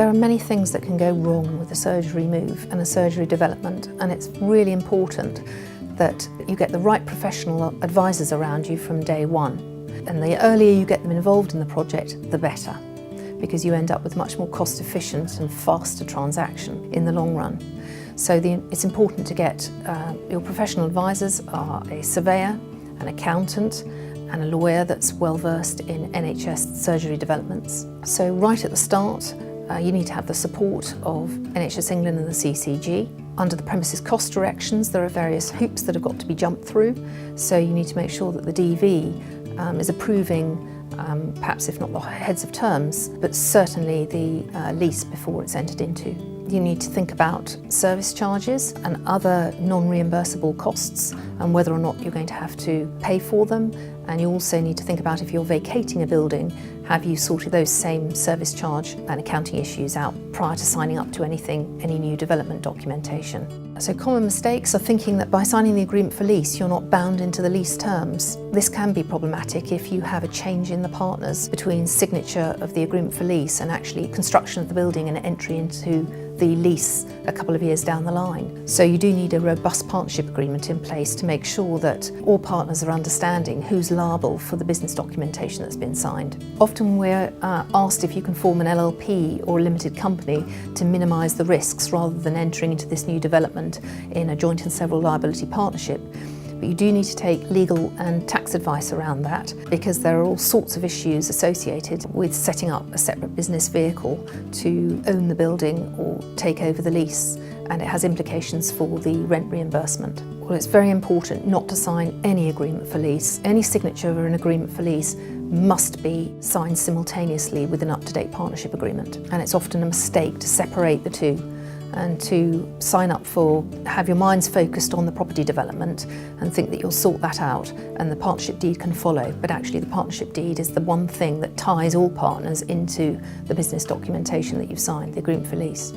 There are many things that can go wrong with a surgery move and a surgery development, and it's really important that you get the right professional advisors around you from day one. And the earlier you get them involved in the project, the better, because you end up with much more cost-efficient and faster transaction in the long run. So it's important to get your professional advisors are a surveyor, an accountant, and a lawyer that's well versed in NHS surgery developments. So right at the start, you need to have the support of NHS England and the CCG. Under the premises cost directions, there are various hoops that have got to be jumped through. So you need to make sure that the DV is approving, perhaps if not the heads of terms, but certainly the lease before it's entered into. You need to think about service charges and other non-reimbursable costs and whether or not you're going to have to pay for them. And you also need to think about, if you're vacating a building, have you sorted those same service charge and accounting issues out prior to signing up to any new development documentation. So common mistakes are thinking that by signing the agreement for lease, you're not bound into the lease terms. This can be problematic if you have a change in the partners between signature of the agreement for lease and actually construction of the building and entry into the lease a couple of years down the line. So you do need a robust partnership agreement in place to make sure that all partners are understanding who's liable for the business documentation that's been signed. Often we're asked if you can form an LLP or a limited company to minimise the risks rather than entering into this new development in a joint and several liability partnership. But you do need to take legal and tax advice around that, because there are all sorts of issues associated with setting up a separate business vehicle to own the building or take over the lease, and it has implications for the rent reimbursement. Well, it's very important not to sign any agreement for lease. Any signature of an agreement for lease must be signed simultaneously with an up-to-date partnership agreement, and it's often a mistake to separate the two and to sign up have your minds focused on the property development and think that you'll sort that out and the partnership deed can follow. But actually the partnership deed is the one thing that ties all partners into the business documentation that you've signed, the agreement for lease.